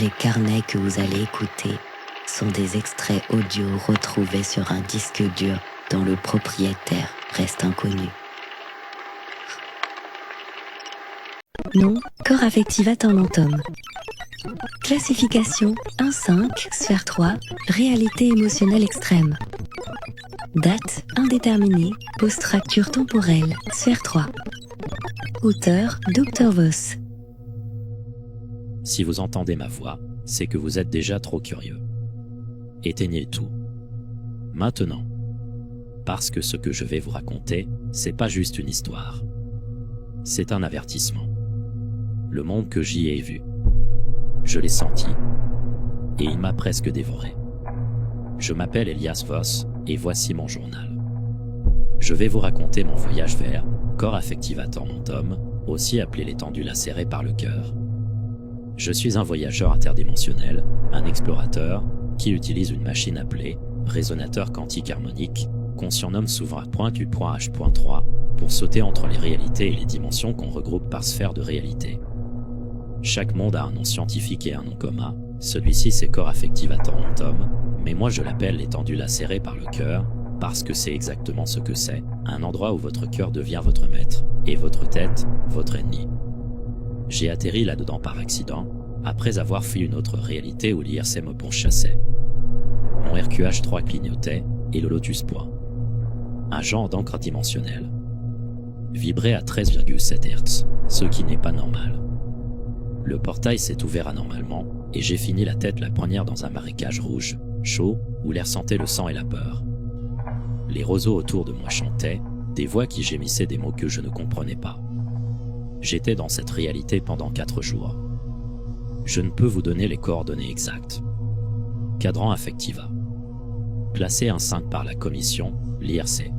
Les carnets que vous allez écouter sont des extraits audio retrouvés sur un disque dur dont le propriétaire reste inconnu. Nom, corps affectiva tormentum. Classification 1-5, sphère 3, réalité émotionnelle extrême. Date indéterminée, post-fracture temporelle, sphère 3. Auteur Dr Voss. Si vous entendez ma voix, c'est que vous êtes déjà trop curieux. Éteignez tout. Maintenant. Parce que ce que je vais vous raconter, c'est pas juste une histoire. C'est un avertissement. Le monde que j'y ai vu. Je l'ai senti. Et il m'a presque dévoré. Je m'appelle Elias Voss, et voici mon journal. Je vais vous raconter mon voyage vers corps affectiva tormentum, aussi appelé l'étendue lacérée par le cœur. Je suis un voyageur interdimensionnel, un explorateur, qui utilise une machine appelée résonateur quantique harmonique, qu'on surnomme souvent .U.H.3, pour sauter entre les réalités et les dimensions qu'on regroupe par sphère de réalité. Chaque monde a un nom scientifique et un nom commun, celui-ci c'est corps affectiva tormentum, mais moi je l'appelle l'étendue lacérée par le cœur, parce que c'est exactement ce que c'est, un endroit où votre cœur devient votre maître, et votre tête, votre ennemi. J'ai atterri là-dedans par accident, après avoir fui une autre réalité où l'IRC me pourchassait. Mon RQH3 clignotait, et le Lotus Point. Un genre d'encre dimensionnelle. Vibrait à 13,7 Hz, ce qui n'est pas normal. Le portail s'est ouvert anormalement, et j'ai fini la tête la poignard dans un marécage rouge, chaud, où l'air sentait le sang et la peur. Les roseaux autour de moi chantaient, des voix qui gémissaient des mots que je ne comprenais pas. J'étais dans cette réalité pendant 4 jours. Je ne peux vous donner les coordonnées exactes. Cadran affectiva. Classé 1-5 par la commission, l'IRC.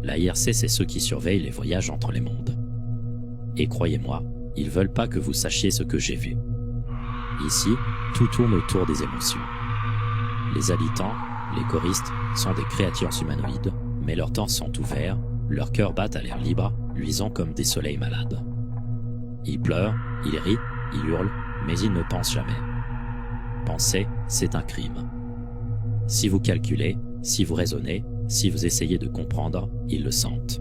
La IRC, c'est ceux qui surveillent les voyages entre les mondes. Et croyez-moi, ils veulent pas que vous sachiez ce que j'ai vu. Ici, tout tourne autour des émotions. Les habitants, les choristes, sont des créatures humanoïdes, mais leurs torses sont ouverts, leurs cœurs battent à l'air libre, luisant comme des soleils malades. Ils pleurent, ils rient, ils hurlent, mais ils ne pensent jamais. Penser, c'est un crime. Si vous calculez, si vous raisonnez, si vous essayez de comprendre, ils le sentent.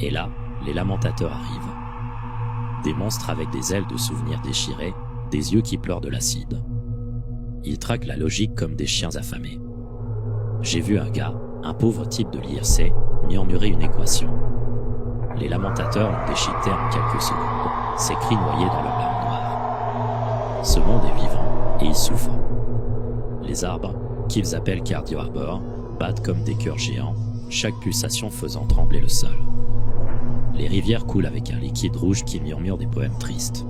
Et là, les lamentateurs arrivent. Des monstres avec des ailes de souvenirs déchirées, des yeux qui pleurent de l'acide. Ils traquent la logique comme des chiens affamés. J'ai vu un gars, un pauvre type de l'IRC, murmurer une équation. Les lamentateurs l'ont déchiqueté en quelques secondes, ses cris noyés dans leur larmes noires. Ce monde est vivant, et il souffre. Les arbres, qu'ils appellent Cardio Arbor, battent comme des cœurs géants, chaque pulsation faisant trembler le sol. Les rivières coulent avec un liquide rouge qui murmure des poèmes tristes.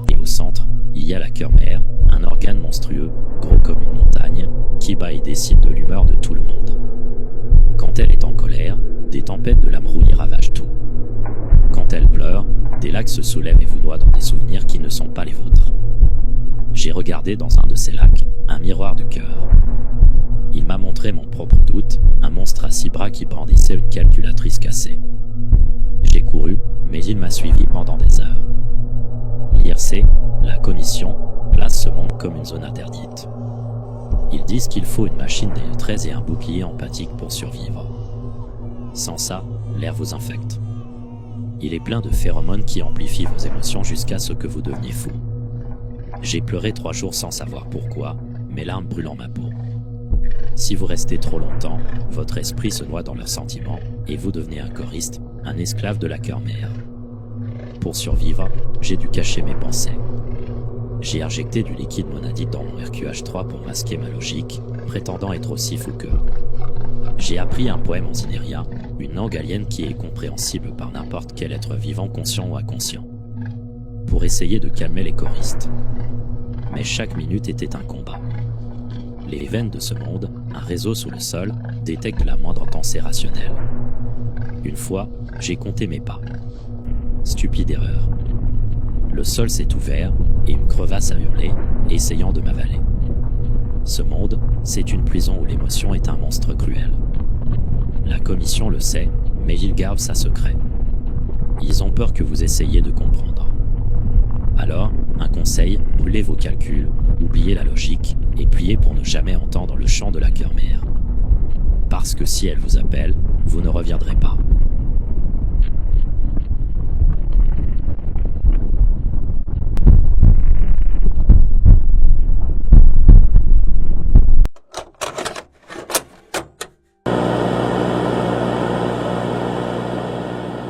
Et au centre, il y a la cœur-mère, un organe monstrueux, gros comme une montagne, qui bat et décide de l'humeur de tout le monde. Quand elle est en colère, des tempêtes de l'âme y ravagent tout. Quand elle pleure, des lacs se soulèvent et vous noient dans des souvenirs qui ne sont pas les vôtres. J'ai regardé dans un de ces lacs, un miroir du cœur. Il m'a montré mon propre doute, un monstre à 6 bras qui brandissait une calculatrice cassée. J'ai couru, mais il m'a suivi pendant des heures. L'IRC, la commission, place ce monde comme une zone interdite. Ils disent qu'il faut une machine DE13 et un bouclier empathique pour survivre. Sans ça, l'air vous infecte. Il est plein de phéromones qui amplifient vos émotions jusqu'à ce que vous deveniez fou. J'ai pleuré 3 jours sans savoir pourquoi, mes larmes brûlant ma peau. Si vous restez trop longtemps, votre esprit se noie dans leurs sentiments, et vous devenez un choriste, un esclave de la cœur-mère. Pour survivre, j'ai dû cacher mes pensées. J'ai injecté du liquide monadique dans mon RQH3 pour masquer ma logique, prétendant être aussi fou qu'eux. J'ai appris un poème en zinérien, une langue alien qui est compréhensible par n'importe quel être vivant conscient ou inconscient, pour essayer de calmer les choristes. Mais chaque minute était un combat. Les veines de ce monde, un réseau sous le sol, détectent la moindre pensée rationnelle. Une fois, j'ai compté mes pas. Stupide erreur. Le sol s'est ouvert, et une crevasse a hurlé, essayant de m'avaler. Ce monde, c'est une prison où l'émotion est un monstre cruel. La commission le sait, mais ils gardent ça secret. Ils ont peur que vous essayiez de comprendre. Alors, Un conseil, brûlez vos calculs, oubliez la logique et priez pour ne jamais entendre le chant de la chœur-mère. Parce que si elle vous appelle, vous ne reviendrez pas.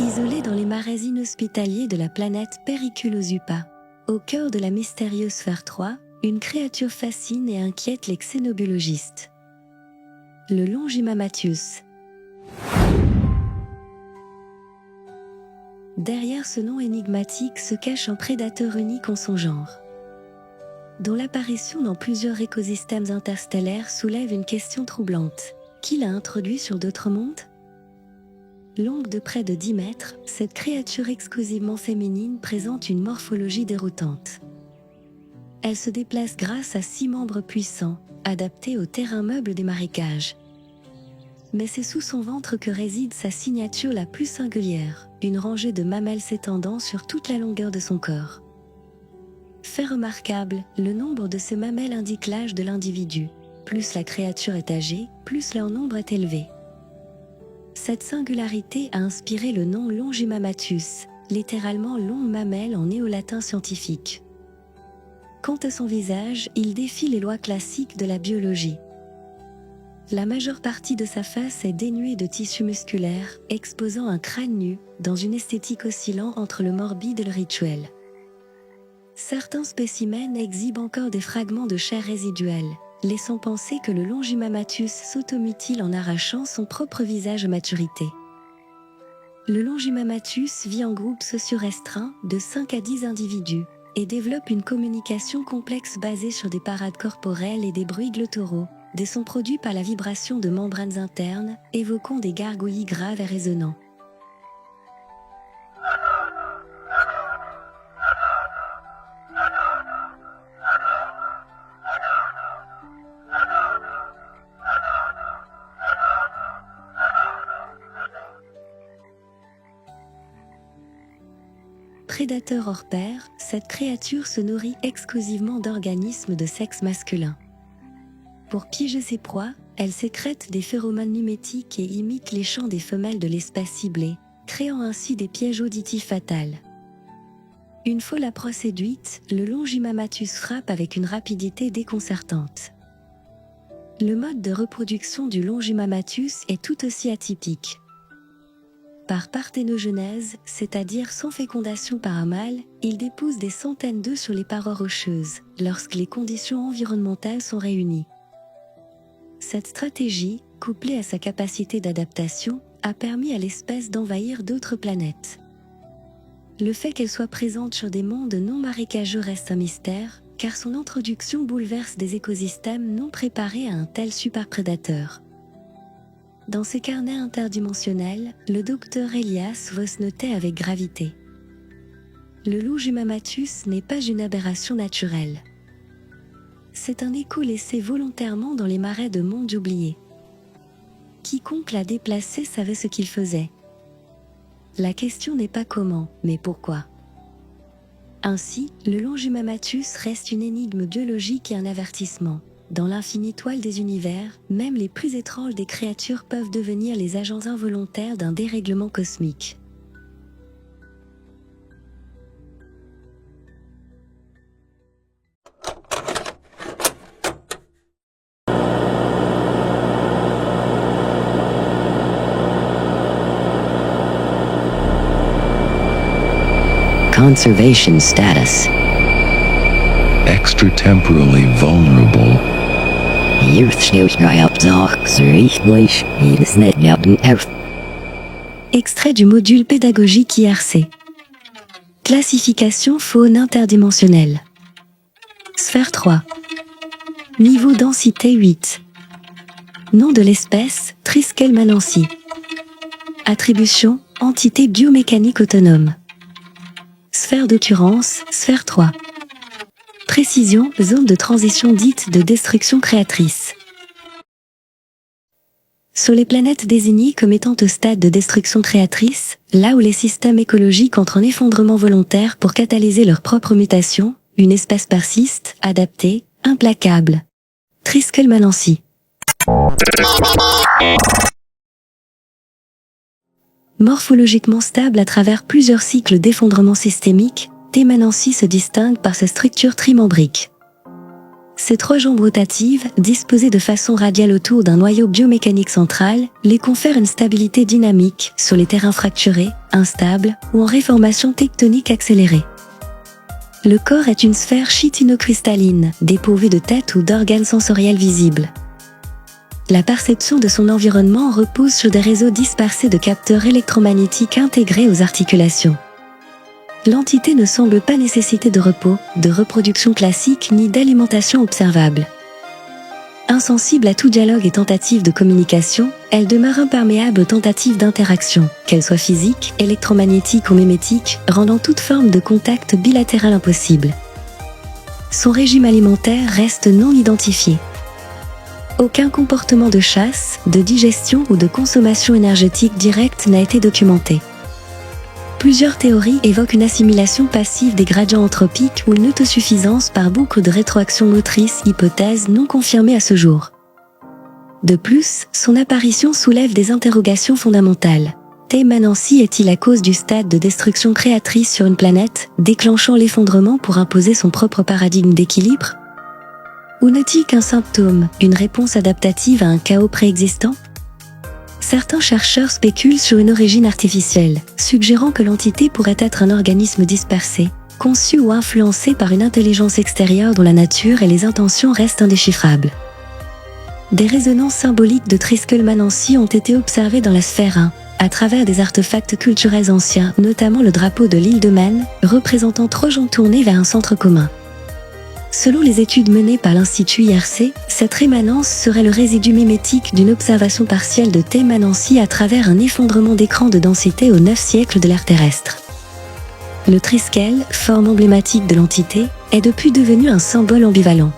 Isolé dans les marais inhospitaliers de la planète Periculosupa, au cœur de la mystérieuse sphère 3, une créature fascine et inquiète les xénobiologistes. Le Longimamathius. Derrière ce nom énigmatique se cache un prédateur unique en son genre, dont l'apparition dans plusieurs écosystèmes interstellaires soulève une question troublante. Qui l'a introduit sur d'autres mondes ? Longue de près de 10 mètres, cette créature exclusivement féminine présente une morphologie déroutante. Elle se déplace grâce à 6 membres puissants, adaptés au terrain meuble des marécages. Mais c'est sous son ventre que réside sa signature la plus singulière, une rangée de mamelles s'étendant sur toute la longueur de son corps. Fait remarquable, le nombre de ces mamelles indique l'âge de l'individu. Plus la créature est âgée, plus leur nombre est élevé. Cette singularité a inspiré le nom Longimamathius, littéralement longue mamelle en néo-latin scientifique. Quant à son visage, il défie les lois classiques de la biologie. La majeure partie de sa face est dénuée de tissu musculaire, exposant un crâne nu, dans une esthétique oscillant entre le morbide et le rituel. Certains spécimens exhibent encore des fragments de chair résiduelle, laissant penser que le Longimamathius s'automutile en arrachant son propre visage à maturité. Le Longimamathius vit en groupes sociaux restreints de 5 à 10 individus et développe une communication complexe basée sur des parades corporelles et des bruits glottoraux, des sons produits par la vibration de membranes internes, évoquant des gargouillis graves et résonnants. Prédateur hors pair, cette créature se nourrit exclusivement d'organismes de sexe masculin. Pour piéger ses proies, elle sécrète des phéromones mimétiques et imite les chants des femelles de l'espace ciblé, créant ainsi des pièges auditifs fatals. Une fois la proie séduite, le Longimamathius frappe avec une rapidité déconcertante. Le mode de reproduction du Longimamathius est tout aussi atypique. Par parthénogenèse, c'est-à-dire sans fécondation par un mâle, il dépousse des centaines d'œufs sur les parois rocheuses, lorsque les conditions environnementales sont réunies. Cette stratégie, couplée à sa capacité d'adaptation, a permis à l'espèce d'envahir d'autres planètes. Le fait qu'elle soit présente sur des mondes non marécageux reste un mystère, car son introduction bouleverse des écosystèmes non préparés à un tel superprédateur. Dans ses carnets interdimensionnels, le docteur Elias Voss notait avec gravité: le Longimamathius n'est pas une aberration naturelle. C'est un écho laissé volontairement dans les marais de mondes oubliés. Quiconque l'a déplacé savait ce qu'il faisait. La question n'est pas comment, mais pourquoi. Ainsi, le Longimamathius reste une énigme biologique et un avertissement. Dans l'infinie toile des univers, même les plus étranges des créatures peuvent devenir les agents involontaires d'un dérèglement cosmique. Conservation status. Extratemporally vulnerable. Extrait du module pédagogique IRC. Classification faune interdimensionnelle. Sphère 3. Niveau densité 8. Nom de l'espèce, Triskelmanensis. Attribution, entité biomécanique autonome. Sphère d'occurrence, sphère 3. Précision, zone de transition dite de destruction créatrice. Sur les planètes désignées comme étant au stade de destruction créatrice, là où les systèmes écologiques entrent en effondrement volontaire pour catalyser leur propre mutation, Une espèce persiste, adaptée, implacable. Triskel-Manancy. Morphologiquement stable à travers plusieurs cycles d'effondrement systémique, T. manancy se distingue par sa structure trimembrique. Ces trois jambes rotatives, disposées de façon radiale autour d'un noyau biomécanique central, les confèrent une stabilité dynamique sur les terrains fracturés, instables ou en réformation tectonique accélérée. Le corps est une sphère chitinocristalline, dépourvue de tête ou d'organes sensoriels visibles. La perception de son environnement repose sur des réseaux dispersés de capteurs électromagnétiques intégrés aux articulations. L'entité ne semble pas nécessiter de repos, de reproduction classique ni d'alimentation observable. Insensible à tout dialogue et tentative de communication, elle demeure imperméable aux tentatives d'interaction, qu'elles soient physiques, électromagnétiques ou mimétiques, rendant toute forme de contact bilatéral impossible. Son régime alimentaire reste non identifié. Aucun comportement de chasse, de digestion ou de consommation énergétique directe n'a été documenté. Plusieurs théories évoquent une assimilation passive des gradients anthropiques ou une autosuffisance par boucle de rétroaction motrice, hypothèse non confirmée à ce jour. De plus, son apparition soulève des interrogations fondamentales. T. manancy est-il la cause du stade de destruction créatrice sur une planète, déclenchant l'effondrement pour imposer son propre paradigme d'équilibre? Ou n'est-il qu'un symptôme, une réponse adaptative à un chaos préexistant? Certains chercheurs spéculent sur une origine artificielle, suggérant que l'entité pourrait être un organisme dispersé, conçu ou influencé par une intelligence extérieure dont la nature et les intentions restent indéchiffrables. Des résonances symboliques de Triskel-Manancy ont été observées dans la sphère 1, à travers des artefacts culturels anciens, notamment le drapeau de l'île de Man, représentant 3 jambes tournées vers un centre commun. Selon les études menées par l'Institut IRC, cette rémanence serait le résidu mimétique d'une observation partielle de T. manancy à travers un effondrement d'écran de densité au 9 siècle de l'ère terrestre. Le triskel, forme emblématique de l'entité, est depuis devenu un symbole ambivalent.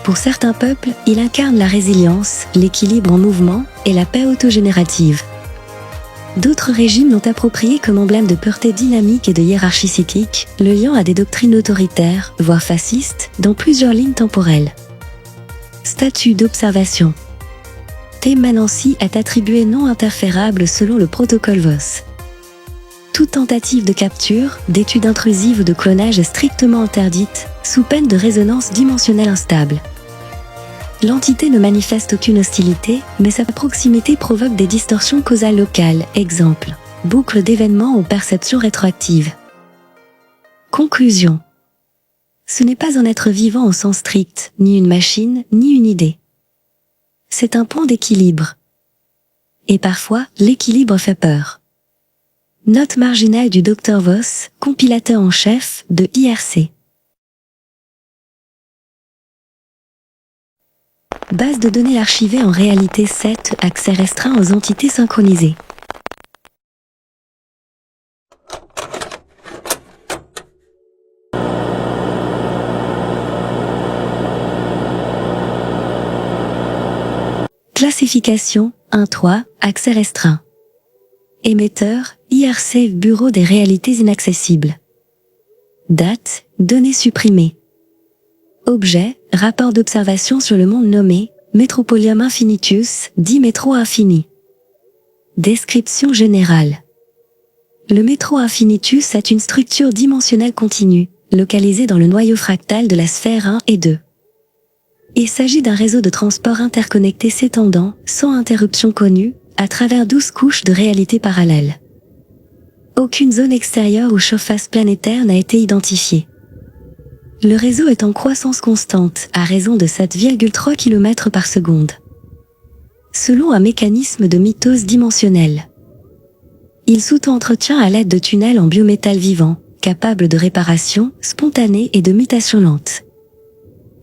Pour certains peuples, il incarne la résilience, l'équilibre en mouvement et la paix autogénérative. D'autres régimes l'ont approprié comme emblème de pureté dynamique et de hiérarchie cyclique, le liant à des doctrines autoritaires, voire fascistes, dans plusieurs lignes temporelles. Statut d'observation. T. manancy est attribué non interférable selon le protocole Voss. Toute tentative de capture, d'étude intrusive ou de clonage est strictement interdite, sous peine de résonance dimensionnelle instable. L'entité ne manifeste aucune hostilité, mais sa proximité provoque des distorsions causales locales, exemple, boucle d'événements ou perception rétroactive. Conclusion. Ce n'est pas un être vivant au sens strict, ni une machine, ni une idée. C'est un point d'équilibre. Et parfois, l'équilibre fait peur. Note marginale du Dr Voss, compilateur en chef de IRC. Base de données archivée en réalité 7, accès restreint aux entités synchronisées. Classification 1.3, accès restreint. Émetteur, IRC, Bureau des réalités inaccessibles. Date, données supprimées. Objet, rapport d'observation sur le monde nommé Metropolium Infinitus, dit métro infini. Description générale. Le métro infinitus est une structure dimensionnelle continue, localisée dans le noyau fractal de la sphère 1 et 2. Il s'agit d'un réseau de transport interconnecté s'étendant, sans interruption connue, à travers 12 couches de réalité parallèles. Aucune zone extérieure ou surface planétaire n'a été identifiée. Le réseau est en croissance constante, à raison de 7,3 km par seconde. Selon un mécanisme de mitose dimensionnelle. Il s'auto-entretient à l'aide de tunnels en biométal vivant, capables de réparation spontanée et de mutation lente.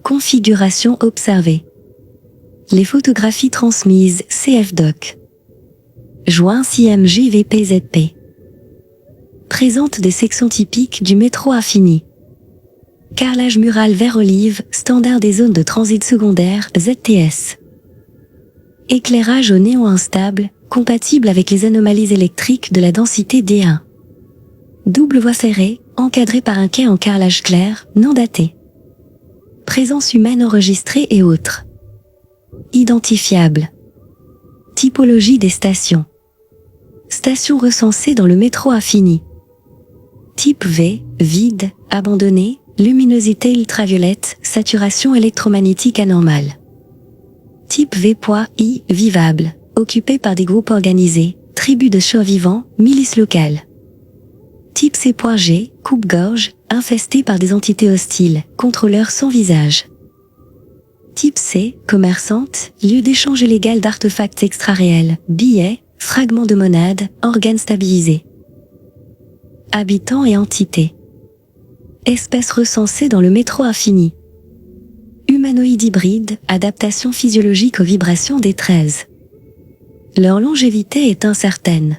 Configuration observée. Les photographies transmises CFDoc. Joint CMJVPZP. Présentent des sections typiques du métro infini. Carrelage mural vert olive, standard des zones de transit secondaire, ZTS. Éclairage au néon instable, compatible avec les anomalies électriques de la densité D1. Double voie serrée, encadrée par un quai en carrelage clair, non daté. Présence humaine enregistrée et autres. Identifiable. Typologie des stations. Stations recensées dans le métro infini. Type V, vide, abandonné, luminosité ultraviolette, saturation électromagnétique anormale. Type V.I, vivable, occupé par des groupes organisés, tribus de survivants, milices locales. Type C.G, coupe-gorge, infesté par des entités hostiles, contrôleurs sans visage. Type C, commerçante, lieu d'échange illégal d'artefacts extra-réels, billets, fragments de monades, organes stabilisés. Habitants et entités. Espèces recensées dans le métro infini. Humanoïdes hybrides, adaptation physiologique aux vibrations des 13. Leur longévité est incertaine.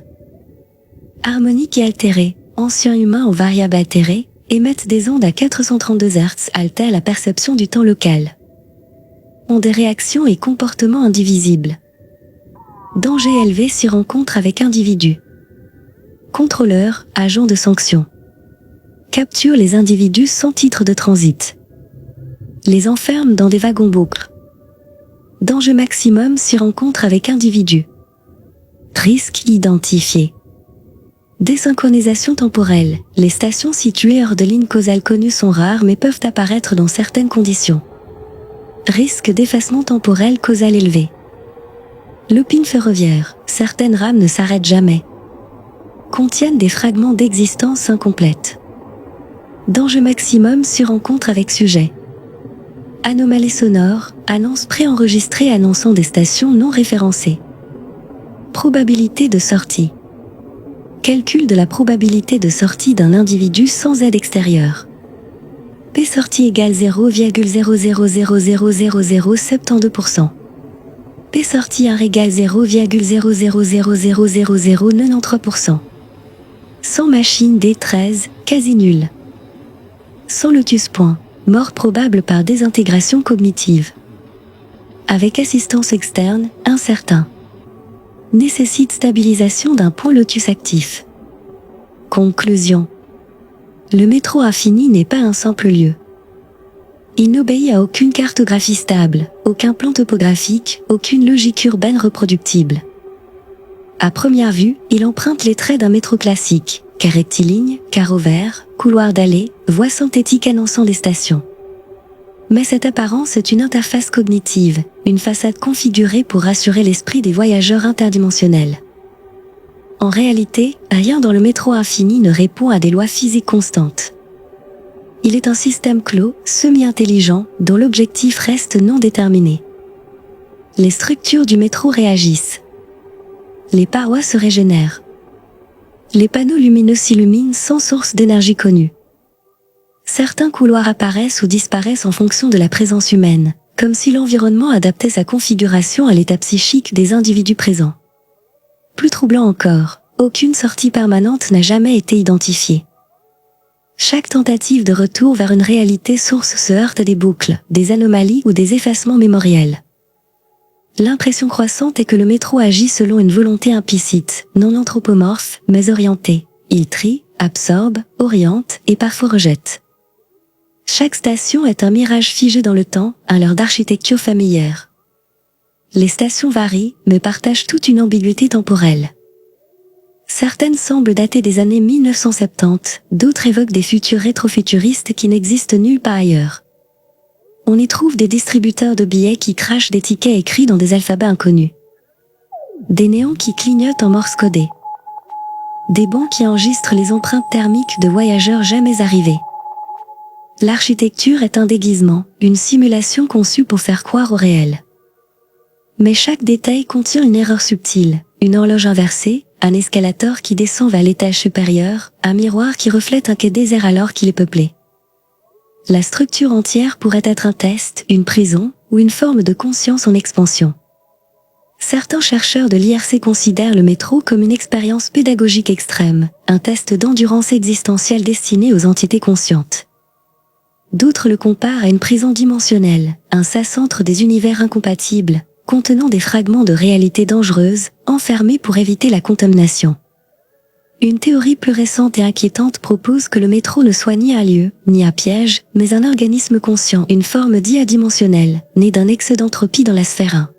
Harmonique et altérée, anciens humains aux variables altérées, émettent des ondes à 432 Hz, altèrent la perception du temps local. Ont des réactions et comportements indivisibles. Danger élevé s'y rencontre avec individus. Contrôleurs, agents de sanction. Capture les individus sans titre de transit. Les enferme dans des wagons-boucles. Danger maximum s'y rencontre avec individus. Risque identifié. Désynchronisation temporelle. Les stations situées hors de ligne causale connue sont rares mais peuvent apparaître dans certaines conditions. Risque d'effacement temporel causal élevé. Looping ferroviaire. Certaines rames ne s'arrêtent jamais. Contiennent des fragments d'existence incomplètes. Danger maximum s'y rencontre avec sujet. Anomalie sonore, annonce préenregistrée annonçant des stations non référencées. Probabilité de sortie. Calcul de la probabilité de sortie d'un individu sans aide extérieure. P sortie égale 0,000000072%. P sortie 1 égale 0,000000093%. Sans machine D13, quasi nul. Sans lotus point, mort probable par désintégration cognitive. Avec assistance externe, incertain. Nécessite stabilisation d'un point lotus actif. Conclusion. Le métro infini n'est pas un simple lieu. Il n'obéit à aucune cartographie stable, aucun plan topographique, aucune logique urbaine reproductible. À première vue, il emprunte les traits d'un métro classique, quai rectiligne, carreaux verts, couloirs d'allées, voies synthétiques annonçant des stations. Mais cette apparence est une interface cognitive, une façade configurée pour rassurer l'esprit des voyageurs interdimensionnels. En réalité, rien dans le métro infini ne répond à des lois physiques constantes. Il est un système clos, semi-intelligent, dont l'objectif reste non déterminé. Les structures du métro réagissent. Les parois se régénèrent. Les panneaux lumineux s'illuminent sans source d'énergie connue. Certains couloirs apparaissent ou disparaissent en fonction de la présence humaine, comme si l'environnement adaptait sa configuration à l'état psychique des individus présents. Plus troublant encore, aucune sortie permanente n'a jamais été identifiée. Chaque tentative de retour vers une réalité source se heurte à des boucles, des anomalies ou des effacements mémoriels. L'impression croissante est que le métro agit selon une volonté implicite, non anthropomorphe, mais orientée. Il trie, absorbe, oriente et parfois rejette. Chaque station est un mirage figé dans le temps, un leurre d'architecture familière. Les stations varient, mais partagent toute une ambiguïté temporelle. Certaines semblent dater des années 1970, d'autres évoquent des futurs rétrofuturistes qui n'existent nulle part ailleurs. On y trouve des distributeurs de billets qui crachent des tickets écrits dans des alphabets inconnus. Des néons qui clignotent en morse codé. Des bancs qui enregistrent les empreintes thermiques de voyageurs jamais arrivés. L'architecture est un déguisement, une simulation conçue pour faire croire au réel. Mais chaque détail contient une erreur subtile, une horloge inversée, un escalator qui descend vers l'étage supérieur, un miroir qui reflète un quai désert alors qu'il est peuplé. La structure entière pourrait être un test, une prison, ou une forme de conscience en expansion. Certains chercheurs de l'IRC considèrent le métro comme une expérience pédagogique extrême, un test d'endurance existentielle destiné aux entités conscientes. D'autres le comparent à une prison dimensionnelle, un sas entre des univers incompatibles, contenant des fragments de réalité dangereuses, enfermés pour éviter la contamination. Une théorie plus récente et inquiétante propose que le métro ne soit ni un lieu, ni un piège, mais un organisme conscient, une forme diadimensionnelle, née d'un excès d'entropie dans la sphère 1.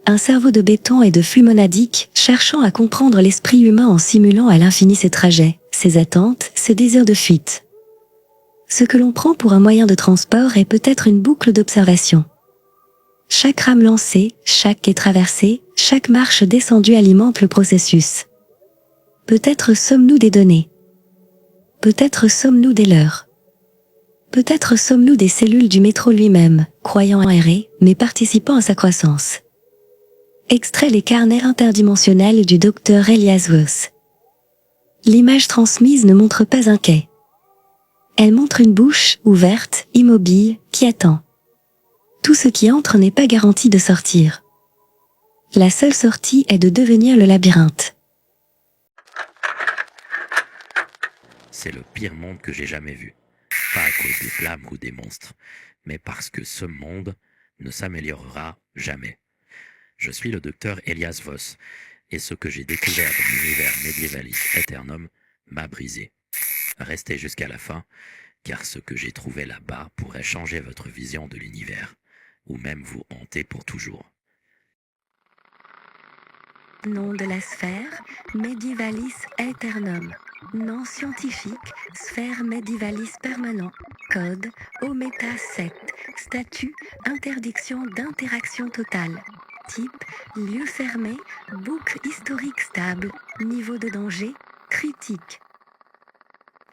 Un cerveau de béton et de flux monadique, cherchant à comprendre l'esprit humain en simulant à l'infini ses trajets, ses attentes, ses désirs de fuite. Ce que l'on prend pour un moyen de transport est peut-être une boucle d'observation. Chaque rame lancée, chaque quai traversé, chaque marche descendue alimente le processus. Peut-être sommes-nous des données. Peut-être sommes-nous des leurs. Peut-être sommes-nous des cellules du métro lui-même, croyant errer, mais participant à sa croissance. Extrait les carnets interdimensionnels du docteur Elias Voss. L'image transmise ne montre pas un quai. Elle montre une bouche, ouverte, immobile, qui attend. Tout ce qui entre n'est pas garanti de sortir. La seule sortie est de devenir le labyrinthe. C'est le pire monde que j'ai jamais vu. Pas à cause des flammes ou des monstres, mais parce que ce monde ne s'améliorera jamais. Je suis le docteur Elias Voss, et ce que j'ai découvert dans l'univers Medievalis Aeternum m'a brisé. Restez jusqu'à la fin, car ce que j'ai trouvé là-bas pourrait changer votre vision de l'univers, ou même vous hanter pour toujours. Nom de la sphère, Medievalis Aeternum. Nom scientifique, sphère Medievalis permanent. Code, Ometa 7. Statut, interdiction d'interaction totale. Type, lieu fermé, boucle historique stable. Niveau de danger, critique.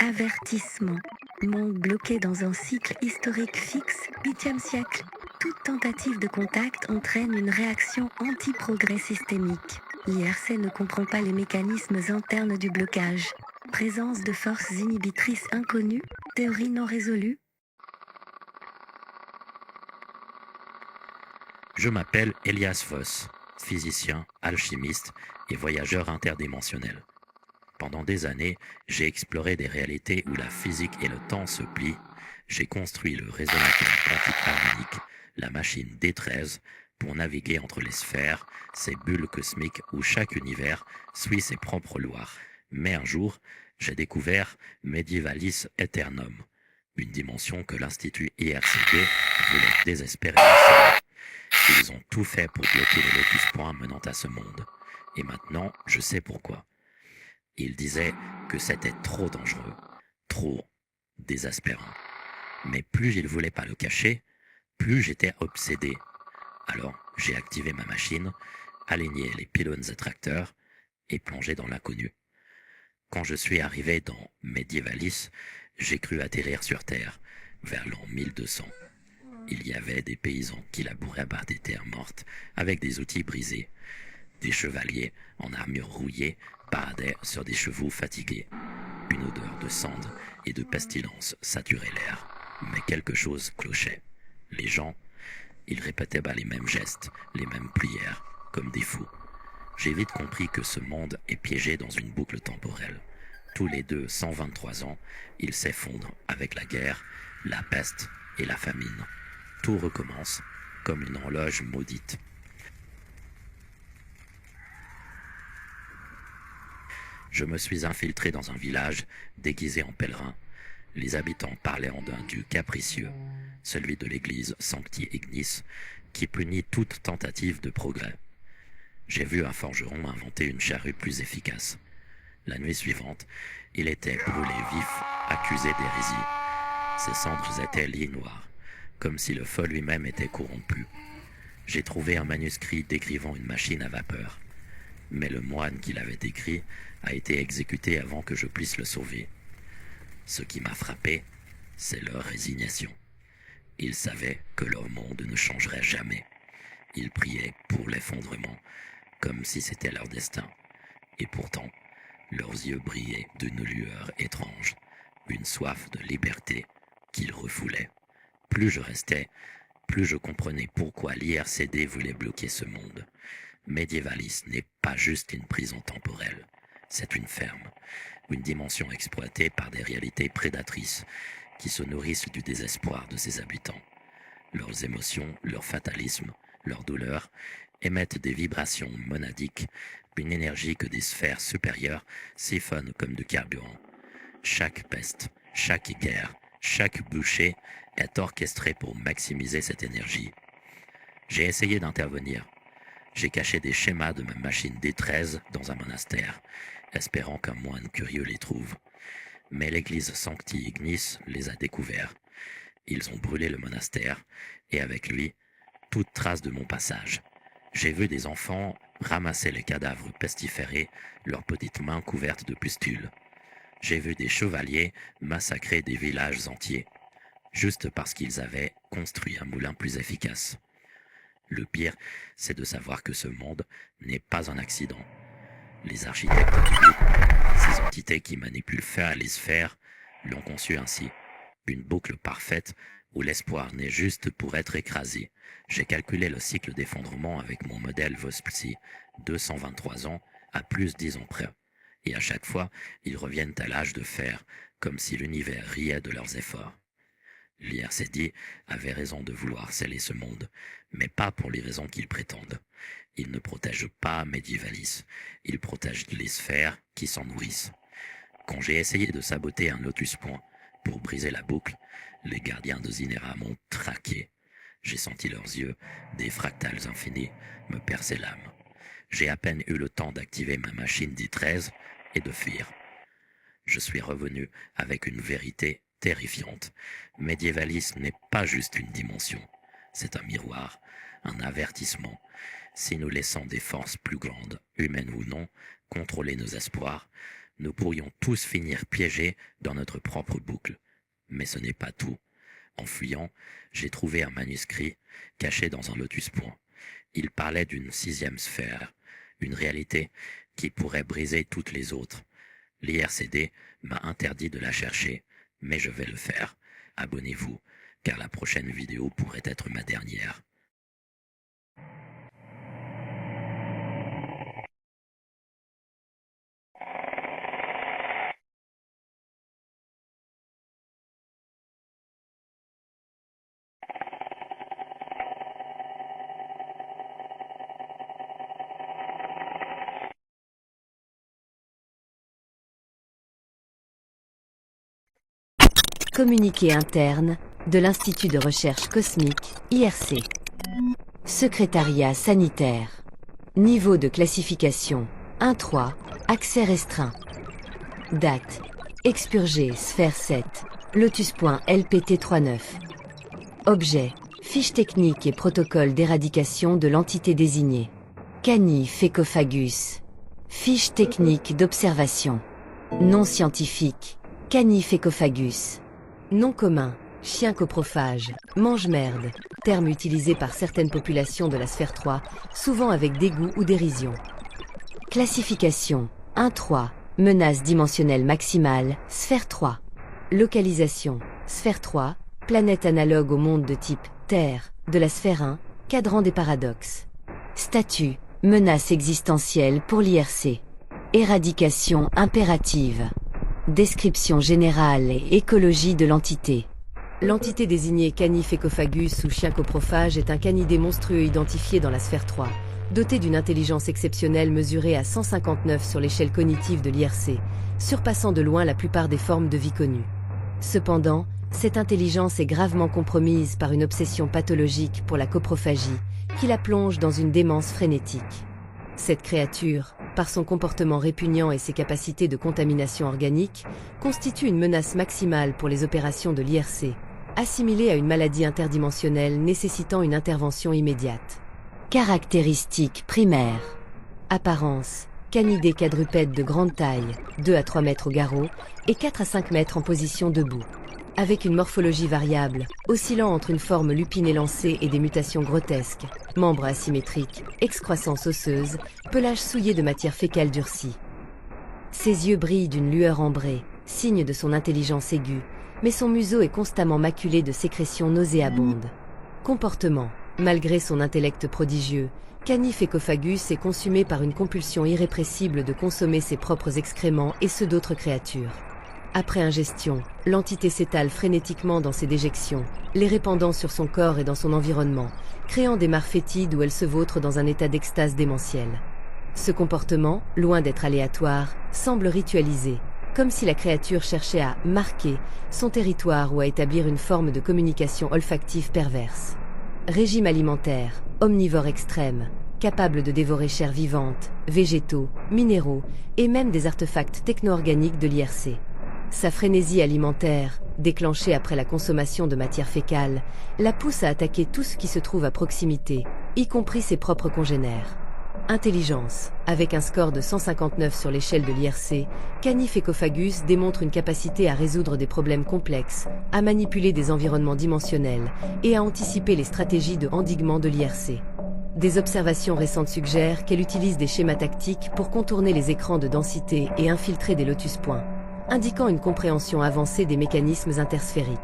Avertissement. Monde bloqué dans un cycle historique fixe, 8e siècle. Toute tentative de contact entraîne une réaction anti-progrès systémique. L'IRC ne comprend pas les mécanismes internes du blocage. Présence de forces inhibitrices inconnues, théorie non résolue. Je m'appelle Elias Voss, physicien, alchimiste et voyageur interdimensionnel. Pendant des années, j'ai exploré des réalités où la physique et le temps se plient. J'ai construit le résonateur quantique harmonique, la machine D13, pour naviguer entre les sphères, ces bulles cosmiques où chaque univers suit ses propres lois. Mais un jour, j'ai découvert Medievalis Aeternum, une dimension que l'Institut IRCD voulait désespérément sauver. Ils ont tout fait pour bloquer les lotus points menant à ce monde. Et maintenant, je sais pourquoi. Ils disaient que c'était trop dangereux, trop désespérant. Mais plus ils ne voulaient pas le cacher, plus j'étais obsédé. Alors, j'ai activé ma machine, aligné les pylônes attracteurs et plongé dans l'inconnu. Quand je suis arrivé dans Medievalis, j'ai cru atterrir sur Terre, vers l'an 1200. Il y avait des paysans qui labouraient à bas des terres mortes, avec des outils brisés. Des chevaliers, en armure rouillée, paradaient sur des chevaux fatigués. Une odeur de cendre et de pestilence saturait l'air. Mais quelque chose clochait. Les gens, ils répétaient les mêmes gestes, les mêmes prières, comme des fous. J'ai vite compris que ce monde est piégé dans une boucle temporelle. Tous les 123 ans, il s'effondre avec la guerre, la peste et la famine. Tout recommence comme une horloge maudite. Je me suis infiltré dans un village déguisé en pèlerin. Les habitants parlaient d'un dieu capricieux, celui de l'église Sancti Ignis, qui punit toute tentative de progrès. J'ai vu un forgeron inventer une charrue plus efficace. La nuit suivante, il était brûlé vif, accusé d'hérésie. Ses cendres étaient liées noires, comme si le feu lui-même était corrompu. J'ai trouvé un manuscrit décrivant une machine à vapeur. Mais le moine qui l'avait écrit a été exécuté avant que je puisse le sauver. Ce qui m'a frappé, c'est leur résignation. Ils savaient que leur monde ne changerait jamais. Ils priaient pour l'effondrement, comme si c'était leur destin. Et pourtant, leurs yeux brillaient d'une lueur étrange, une soif de liberté qu'ils refoulaient. Plus je restais, plus je comprenais pourquoi l'IRCD voulait bloquer ce monde. Medievalis n'est pas juste une prison temporelle, c'est une ferme, une dimension exploitée par des réalités prédatrices qui se nourrissent du désespoir de ses habitants. Leurs émotions, leur fatalisme, leur douleur émettent des vibrations monadiques Une énergie que des sphères supérieures siphonnent comme du carburant. Chaque peste, chaque guerre, chaque bouchée est orchestrée pour maximiser cette énergie. J'ai essayé d'intervenir. J'ai caché des schémas de ma machine D13 dans un monastère, espérant qu'un moine curieux les trouve. Mais l'église Sancti Ignis les a découverts. Ils ont brûlé le monastère, et avec lui, toute trace de mon passage. J'ai vu des enfants ramasser les cadavres pestiférés, leurs petites mains couvertes de pustules. J'ai vu des chevaliers massacrer des villages entiers, juste parce qu'ils avaient construit un moulin plus efficace. Le pire, c'est de savoir que ce monde n'est pas un accident. Les architectes du groupe, ces entités qui manipulent faire les sphères, l'ont conçu ainsi. Une boucle parfaite où l'espoir naît juste pour être écrasé. J'ai calculé le cycle d'effondrement avec mon modèle Vospsi, 223 ans à plus 10 ans près. Et à chaque fois, ils reviennent à l'âge de fer, comme si l'univers riait de leurs efforts. L'IRCD avait raison de vouloir sceller ce monde, mais pas pour les raisons qu'ils prétendent. Ils ne protègent pas Medievalis, ils protègent les sphères qui s'en nourrissent. Quand j'ai essayé de saboter un Lotus Point pour briser la boucle, les gardiens de Zinera m'ont traqué. J'ai senti leurs yeux, des fractales infinis, me percer l'âme. J'ai à peine eu le temps d'activer ma machine D13 et de fuir. Je suis revenu avec une vérité terrifiante. Medievalis n'est pas juste une dimension. C'est un miroir, un avertissement. Si nous laissons des forces plus grandes, humaines ou non, contrôler nos espoirs, nous pourrions tous finir piégés dans notre propre boucle. Mais ce n'est pas tout. En fuyant, j'ai trouvé un manuscrit caché dans un Lotus Point. Il parlait d'une 6e sphère, une réalité qui pourrait briser toutes les autres. L'IRCD m'a interdit de la chercher, mais je vais le faire. Abonnez-vous, car la prochaine vidéo pourrait être ma dernière. Communiqué interne de l'Institut de recherche cosmique, IRC. Secrétariat sanitaire. Niveau de classification 1-3, accès restreint. Date. Expurgé, sphère 7, Lotus Point LPT-39. Objet. Fiche technique et protocole d'éradication de l'entité désignée. Caniphécophagus. Fiche technique d'observation. Nom scientifique. Caniphécophagus. Nom commun. Chien coprophage. Mange-merde. Terme utilisé par certaines populations de la sphère 3, souvent avec dégoût ou dérision. Classification 1-3. Menace dimensionnelle maximale, sphère 3. Localisation, sphère 3, planète analogue au monde de type Terre, de la sphère 1, cadran des paradoxes. Statut, menace existentielle pour l'IRC. Éradication impérative. Description générale et écologie de l'entité. L'entité désignée Caniphécophagus ou chien coprophage est un canidé monstrueux identifié dans la sphère 3. Doté d'une intelligence exceptionnelle mesurée à 159 sur l'échelle cognitive de l'IRC, surpassant de loin la plupart des formes de vie connues. Cependant, cette intelligence est gravement compromise par une obsession pathologique pour la coprophagie, qui la plonge dans une démence frénétique. Cette créature, par son comportement répugnant et ses capacités de contamination organique, constitue une menace maximale pour les opérations de l'IRC, assimilée à une maladie interdimensionnelle nécessitant une intervention immédiate. Caractéristiques primaires. Apparence. Canidé quadrupède de grande taille, 2 à 3 mètres au garrot et 4 à 5 mètres en position debout. Avec une morphologie variable, oscillant entre une forme lupine élancée et des mutations grotesques, membres asymétriques, excroissance osseuse, pelage souillé de matière fécale durcie. Ses yeux brillent d'une lueur ambrée, signe de son intelligence aiguë, mais son museau est constamment maculé de sécrétions nauséabondes. Comportement. Malgré son intellect prodigieux, Caniphécophagus est consumé par une compulsion irrépressible de consommer ses propres excréments et ceux d'autres créatures. Après ingestion, l'entité s'étale frénétiquement dans ses déjections, les répandant sur son corps et dans son environnement, créant des mares fétides où elle se vautre dans un état d'extase démentielle. Ce comportement, loin d'être aléatoire, semble ritualisé, comme si la créature cherchait à marquer son territoire ou à établir une forme de communication olfactive perverse. Régime alimentaire, omnivore extrême, capable de dévorer chair vivante, végétaux, minéraux et même des artefacts techno-organiques de l'IRC. Sa frénésie alimentaire, déclenchée après la consommation de matière fécale, la pousse à attaquer tout ce qui se trouve à proximité, y compris ses propres congénères. Intelligence. Avec un score de 159 sur l'échelle de l'IRC, Canis-Ecophagus démontre une capacité à résoudre des problèmes complexes, à manipuler des environnements dimensionnels et à anticiper les stratégies de endiguement de l'IRC. Des observations récentes suggèrent qu'elle utilise des schémas tactiques pour contourner les écrans de densité et infiltrer des lotus points, indiquant une compréhension avancée des mécanismes intersphériques.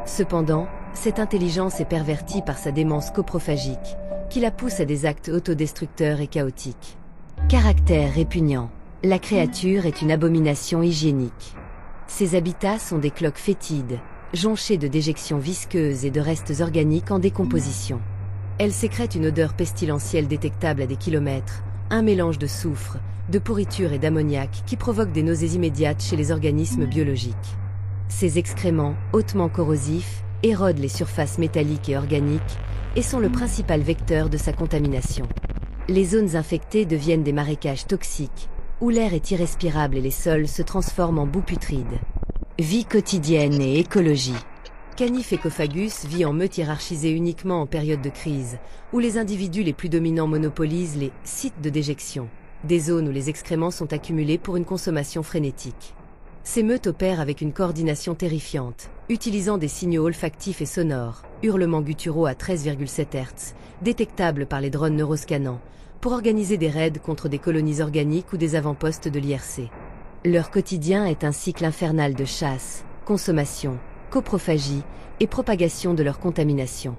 Cependant, cette intelligence est pervertie par sa démence coprophagique, qui la pousse à des actes autodestructeurs et chaotiques. Caractère répugnant. La créature est une abomination hygiénique. Ses habitats sont des cloques fétides, jonchés de déjections visqueuses et de restes organiques en décomposition. Elle sécrète une odeur pestilentielle détectable à des kilomètres, un mélange de soufre, de pourriture et d'ammoniac qui provoque des nausées immédiates chez les organismes biologiques. Ces excréments, hautement corrosifs, érodent les surfaces métalliques et organiques et sont le principal vecteur de sa contamination. Les zones infectées deviennent des marécages toxiques, où l'air est irrespirable et les sols se transforment en boue putride. Vie quotidienne et écologie. Canis-Ecophagus vit en meute hiérarchisée uniquement en période de crise, où les individus les plus dominants monopolisent les sites de déjection, des zones où les excréments sont accumulés pour une consommation frénétique. Ces meutes opèrent avec une coordination terrifiante, utilisant des signaux olfactifs et sonores, hurlements gutturaux à 13,7 Hz, détectables par les drones neuroscannants, pour organiser des raids contre des colonies organiques ou des avant-postes de l'IRC. Leur quotidien est un cycle infernal de chasse, consommation, coprophagie et propagation de leur contamination.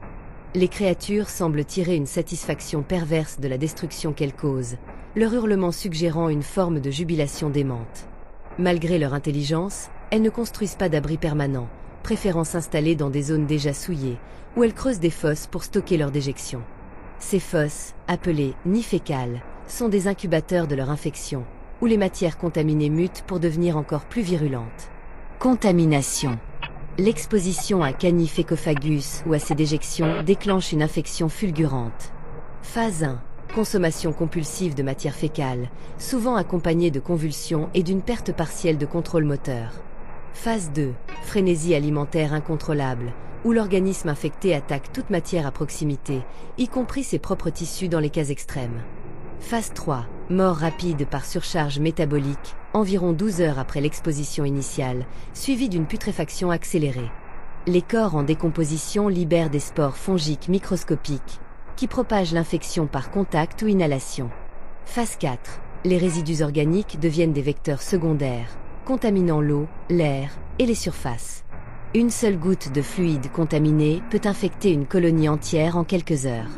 Les créatures semblent tirer une satisfaction perverse de la destruction qu'elles causent, leur hurlement suggérant une forme de jubilation démente. Malgré leur intelligence, elles ne construisent pas d'abris permanents, préférant s'installer dans des zones déjà souillées, où elles creusent des fosses pour stocker leurs déjections. Ces fosses, appelées nids fécales, sont des incubateurs de leur infection, où les matières contaminées mutent pour devenir encore plus virulentes. Contamination. L'exposition à Canis-Ecophagus ou à ses déjections déclenche une infection fulgurante. Phase 1. Consommation compulsive de matière fécale, souvent accompagnée de convulsions et d'une perte partielle de contrôle moteur. Phase 2. Frénésie alimentaire incontrôlable, où l'organisme infecté attaque toute matière à proximité, y compris ses propres tissus dans les cas extrêmes. Phase 3. Mort rapide par surcharge métabolique, environ 12 heures après l'exposition initiale, suivie d'une putréfaction accélérée. Les corps en décomposition libèrent des spores fongiques microscopiques, qui propagent l'infection par contact ou inhalation. Phase 4. Les résidus organiques deviennent des vecteurs secondaires, contaminant l'eau, l'air et les surfaces. Une seule goutte de fluide contaminé peut infecter une colonie entière en quelques heures.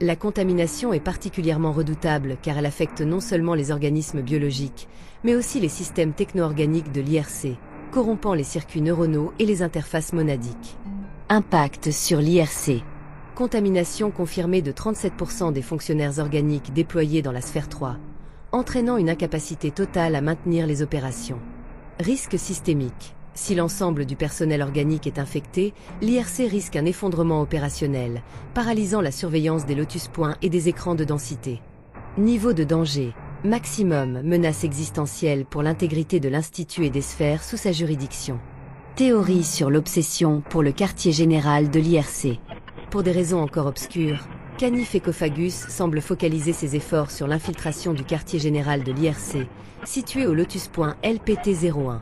La contamination est particulièrement redoutable car elle affecte non seulement les organismes biologiques, mais aussi les systèmes techno-organiques de l'IRC, corrompant les circuits neuronaux et les interfaces monadiques. Impact sur l'IRC. Contamination confirmée de 37% des fonctionnaires organiques déployés dans la sphère 3, entraînant une incapacité totale à maintenir les opérations. Risque systémique. Si l'ensemble du personnel organique est infecté, l'IRC risque un effondrement opérationnel, paralysant la surveillance des lotus points et des écrans de densité. Niveau de danger. Maximum, menace existentielle pour l'intégrité de l'Institut et des sphères sous sa juridiction. Théorie sur l'obsession pour le quartier général de l'IRC. Pour des raisons encore obscures, Canis-Ecophagus semble focaliser ses efforts sur l'infiltration du quartier général de l'IRC, situé au lotus point LPT-01.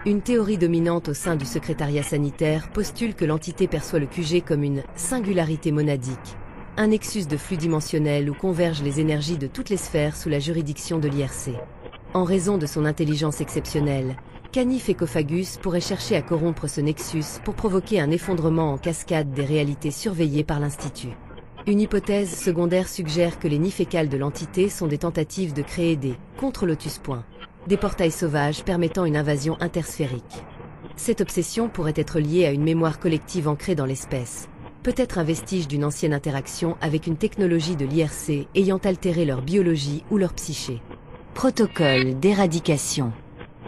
Une théorie dominante au sein du secrétariat sanitaire postule que l'entité perçoit le QG comme une singularité monadique, un nexus de flux dimensionnel où convergent les énergies de toutes les sphères sous la juridiction de l'IRC. En raison de son intelligence exceptionnelle, Canis-Ecophagus pourrait chercher à corrompre ce nexus pour provoquer un effondrement en cascade des réalités surveillées par l'Institut. Une hypothèse secondaire suggère que les nids fécales de l'entité sont des tentatives de créer des contre-lotus points, des portails sauvages permettant une invasion intersphérique. Cette obsession pourrait être liée à une mémoire collective ancrée dans l'espèce, peut être un vestige d'une ancienne interaction avec une technologie de l'IRC ayant altéré leur biologie ou leur psyché. Protocole d'éradication.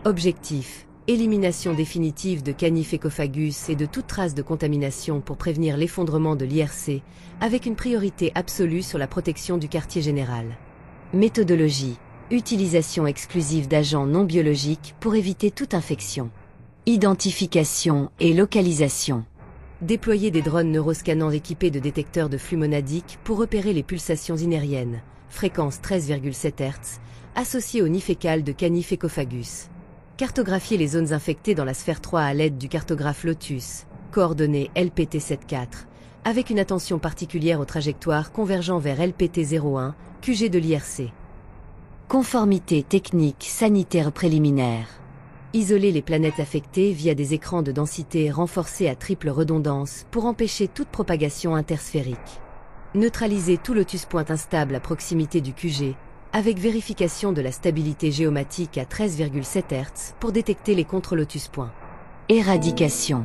Objectif: élimination définitive de Canifecofagus et de toute trace de contamination pour prévenir l'effondrement de l'IRC, avec une priorité absolue sur la protection du quartier général. Méthodologie: utilisation exclusive d'agents non biologiques pour éviter toute infection. Identification et localisation. Déployer des drones neuroscannants équipés de détecteurs de flux monadiques pour repérer les pulsations inériennes, fréquence 13,7 Hz, associées au nid fécal de Canifecofagus. Cartographier les zones infectées dans la sphère 3 à l'aide du cartographe Lotus, coordonnées LPT74, avec une attention particulière aux trajectoires convergeant vers LPT01, QG de l'IRC. Conformité technique sanitaire préliminaire. Isoler les planètes affectées via des écrans de densité renforcés à triple redondance pour empêcher toute propagation intersphérique. Neutraliser tout lotus point instable à proximité du QG, avec vérification de la stabilité géomatique à 13,7 Hz pour détecter les contre-lotus points. Éradication.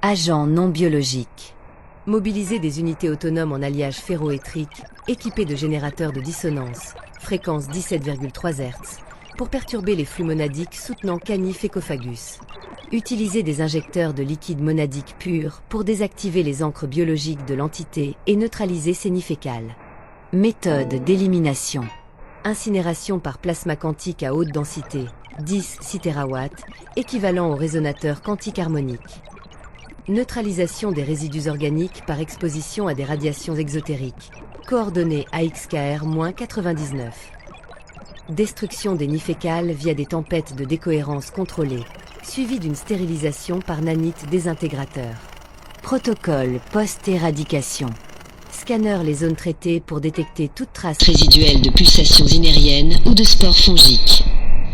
Agents non biologiques. Mobiliser des unités autonomes en alliage ferroélectrique, équipées de générateurs de dissonance, fréquence 17,3 Hz, pour perturber les flux monadiques soutenant Canifecofagus. Utiliser des injecteurs de liquide monadique pur pour désactiver les encres biologiques de l'entité et neutraliser ses nids fécales. Méthode d'élimination. Incinération par plasma quantique à haute densité, 10-6 TW, équivalent au résonateur quantique harmonique. Neutralisation des résidus organiques par exposition à des radiations exotériques, coordonnées AXKR-99. Destruction des nids fécales via des tempêtes de décohérence contrôlées, suivies d'une stérilisation par nanite désintégrateur. Protocole post-éradication. Scanner les zones traitées pour détecter toute trace résiduelle de pulsations inériennes ou de spores fongiques.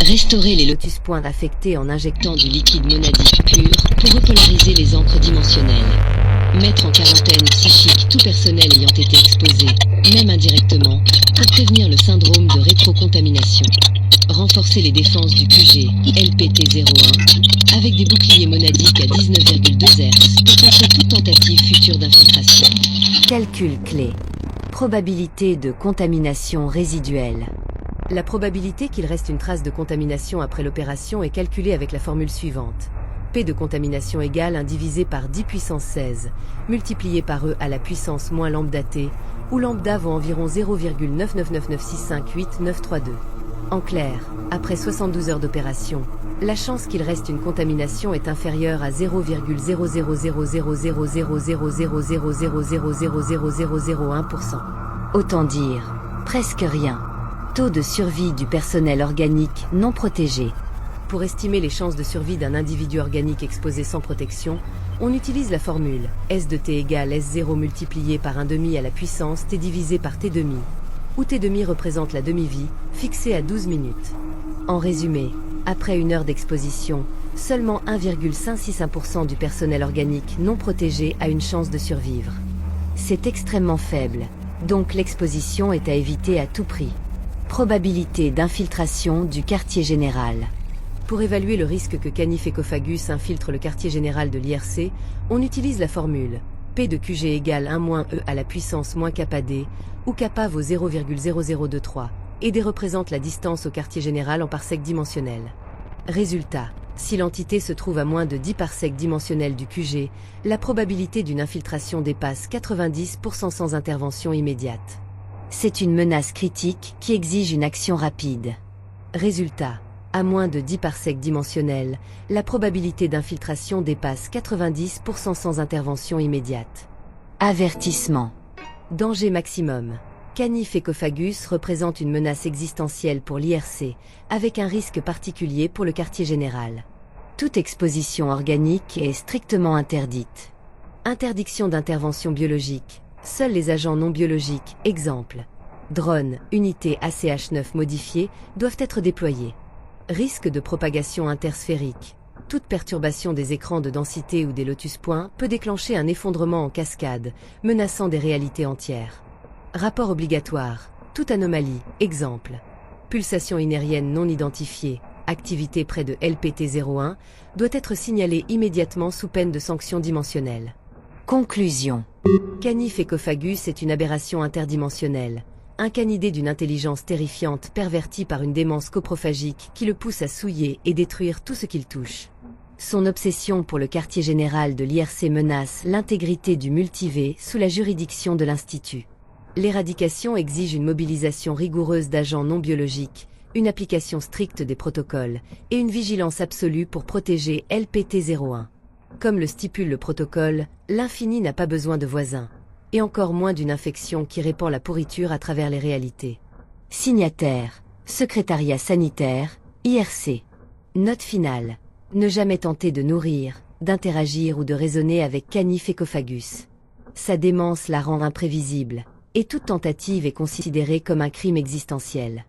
Restaurer les lotus points affectés en injectant du liquide monadique pur pour repolariser les encres dimensionnelles. Mettre en quarantaine psychique tout personnel ayant été exposé, même indirectement, pour prévenir le syndrome de rétrocontamination. Renforcer les défenses du QG LPT01 avec des boucliers monadiques à 19,2 Hz pour contrer toute tentative future d'infiltration. Calcul clé. Probabilité de contamination résiduelle. La probabilité qu'il reste une trace de contamination après l'opération est calculée avec la formule suivante. P de contamination égale 1 divisé par 10 puissance 16, multiplié par E à la puissance moins lambda t, où lambda vaut environ 0,999658932. En clair, après 72 heures d'opération, la chance qu'il reste une contamination est inférieure à 0,0000000000000000001%. Autant dire, presque rien. Taux de survie du personnel organique non protégé. Pour estimer les chances de survie d'un individu organique exposé sans protection, on utilise la formule S de T égale S0 multiplié par 1/2 à la puissance T divisé par T demi, où T demi représente la demi-vie, fixée à 12 minutes. En résumé, après une heure d'exposition, seulement 1,561% du personnel organique non protégé a une chance de survivre. C'est extrêmement faible, donc l'exposition est à éviter à tout prix. Probabilité d'infiltration du quartier général. Pour évaluer le risque que Canifecofagus infiltre le quartier général de l'IRC, on utilise la formule P de QG égale 1 - E à la puissance moins kappa d, où kappa vaut 0,0023, et D représente la distance au quartier général en parsecs dimensionnels. Résultat, si l'entité se trouve à moins de 10 parsecs dimensionnels du QG, la probabilité d'une infiltration dépasse 90% sans intervention immédiate. C'est une menace critique qui exige une action rapide. Résultat, à moins de 10 parsecs dimensionnels, la probabilité d'infiltration dépasse 90% sans intervention immédiate. Avertissement. Danger maximum. Canifecofagus représente une menace existentielle pour l'IRC, avec un risque particulier pour le quartier général. Toute exposition organique est strictement interdite. Interdiction d'intervention biologique. Seuls les agents non biologiques, exemple, drones, unités ACH9 modifiées, doivent être déployés. Risque de propagation intersphérique. Toute perturbation des écrans de densité ou des lotus points peut déclencher un effondrement en cascade, menaçant des réalités entières. Rapport obligatoire. Toute anomalie, exemple, pulsation inérienne non identifiée, activité près de LPT01, doit être signalée immédiatement sous peine de sanctions dimensionnelles. Conclusion. Canif-Ecophagus est une aberration interdimensionnelle. Un canidé d'une intelligence terrifiante perverti par une démence coprophagique qui le pousse à souiller et détruire tout ce qu'il touche. Son obsession pour le quartier général de l'IRC menace l'intégrité du multivé sous la juridiction de l'Institut. L'éradication exige une mobilisation rigoureuse d'agents non biologiques, une application stricte des protocoles et une vigilance absolue pour protéger LPT-01. Comme le stipule le protocole, l'infini n'a pas besoin de voisins, et encore moins d'une infection qui répand la pourriture à travers les réalités. Signataire, Secrétariat sanitaire, IRC. Note finale. Ne jamais tenter de nourrir, d'interagir ou de raisonner avec Canif-Ecophagus. Sa démence la rend imprévisible, et toute tentative est considérée comme un crime existentiel.